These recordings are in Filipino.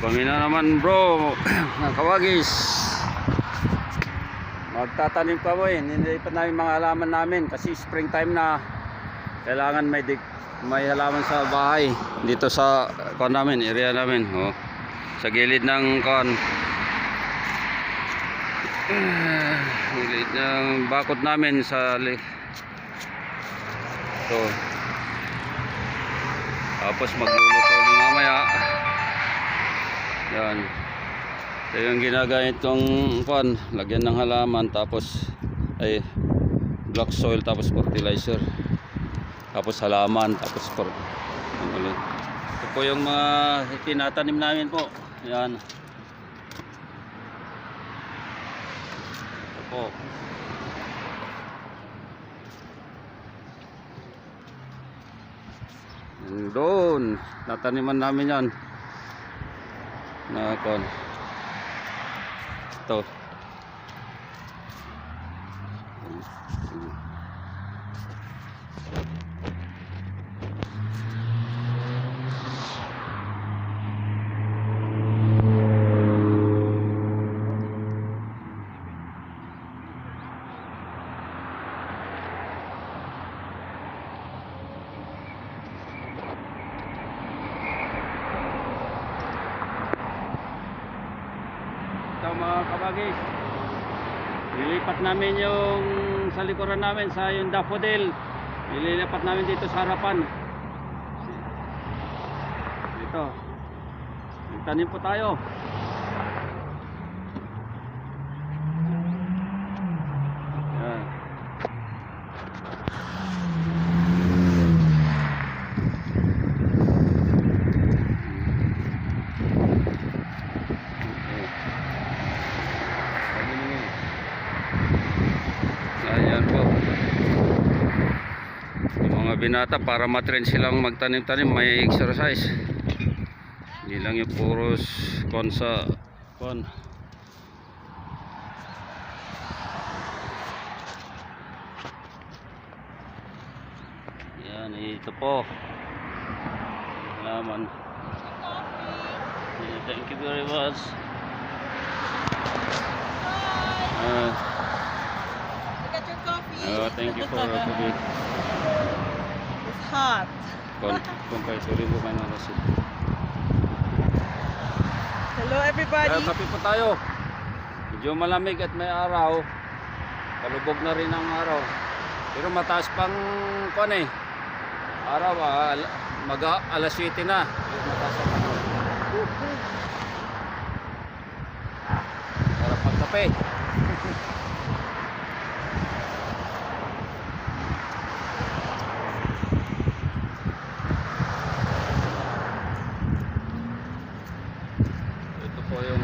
Kami na naman bro, ng kawagis. Magtatanim kami, nilipat namin mga halaman namin kasi springtime na. Kailangan may halaman sa bahay dito sa kon namin, area namin, oh. Sa gilid ng kon. Gilid ng bakod namin sa ito. Tapos magluluto mamaya. Yan. Ito yung ginagamit kong kon, lagyan ng halaman, tapos ay black soil, tapos fertilizer, tapos halaman, tapos ulit. Ito po yung mga tinatanim namin po. Yan. Ito po. Doon, nataniman namin yan. Na kon. Ito. Mga kabagis, nilipat namin yung sa likuran namin sa yung daffodil, nililipat namin dito sa harapan. Dito tanim po tayo. Yan. Ayan po. Yung mga binata, para matrain silang magtanim-tanim, may exercise. Hindi lang yung puros kon sa kon. Yan, ito po. Halaman. Thank you very much. Thank you for coffee. It's hot. Kompay-tuloy mo kayo na kasi. Hello everybody. Kape po tayo. Medyo malamig at may araw. Palubog na rin ang araw. Pero mataas pang kon eh. Araw, alas 7 na. Mataas ang araw. Para pagkape. Po yung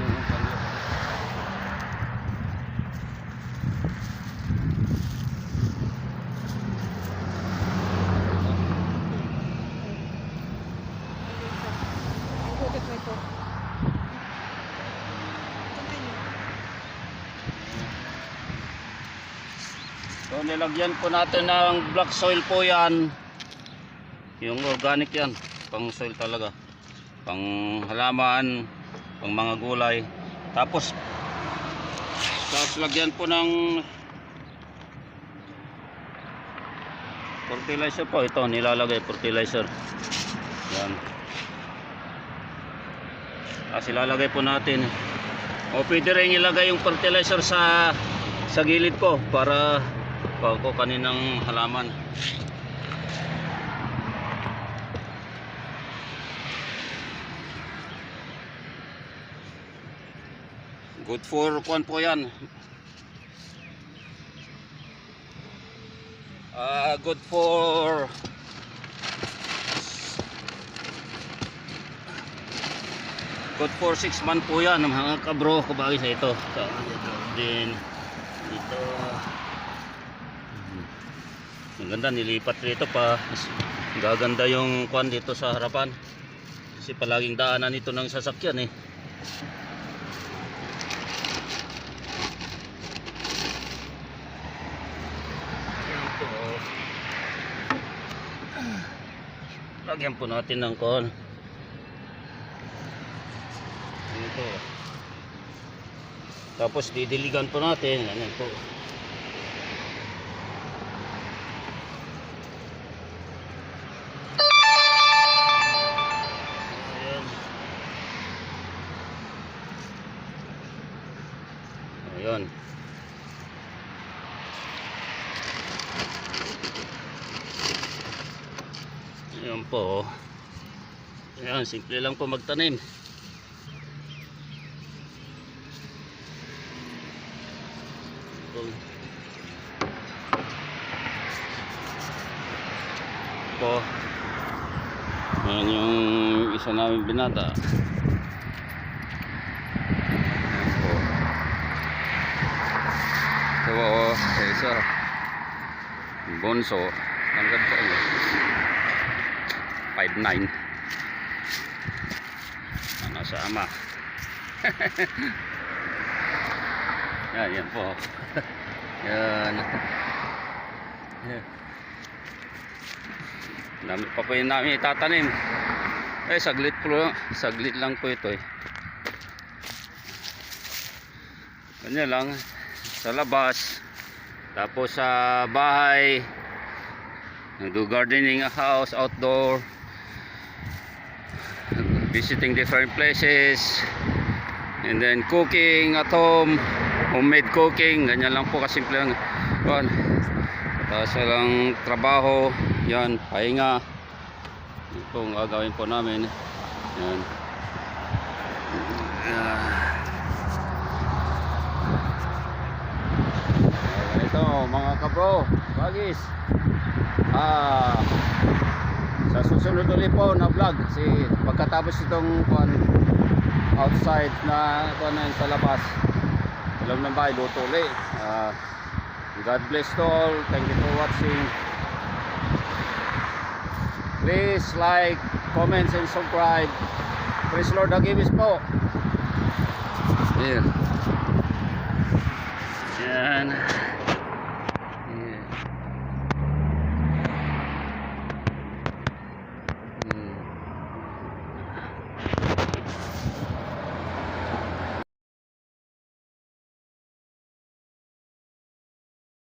so nilagyan po natin ng black soil po yan, yung organic yan, pang soil talaga, pang halaman, pang mga gulay. Tapos lagyan po ng fertilizer po. Ito nilalagay, fertilizer yan. Kasi ilalagay po natin, o pwede rin ilagay yung fertilizer sa gilid ko para ko kaninang halaman. Good for kuan po yan. Good for good for 6 months po yan mga kabro, kabagay sa ito. So, din dito. Maganda, nilipat dito pa. Gaganda yung kuan dito sa harapan. Kasi palaging daanan ito ng sasakyan eh. Lagyan po natin ng kon. Ito. Tapos didiligan po natin. Ayan po. Ayan. Ayan. Ayan po. Ayan, simple lang po magtanim. Po. Ayan yung isa namin binata. Ayan po. So, isa. Bonso. Tanggad po. 5'9". Nasa ama. Yan po. Yan. Dami pa po yung namin itatanim. Saglit lang po ito eh. Ganyan lang. Sa labas. Tapos sa bahay. Do gardening, house, outdoor. Visiting different places, and then cooking at home, homemade cooking, ganyan lang po kasimple lang. Tapos lang trabaho, yan, pahinga. Ito po ang gagawin po namin. Yan. Ito mga kabro, bagis. Sa susunod ulit po na vlog kasi pagkatapos itong outside na sa labas alam ng bahay luto ulit. God bless to all, thank you for watching. Please like, comments and subscribe. Praise Lord Agibis po. Yan.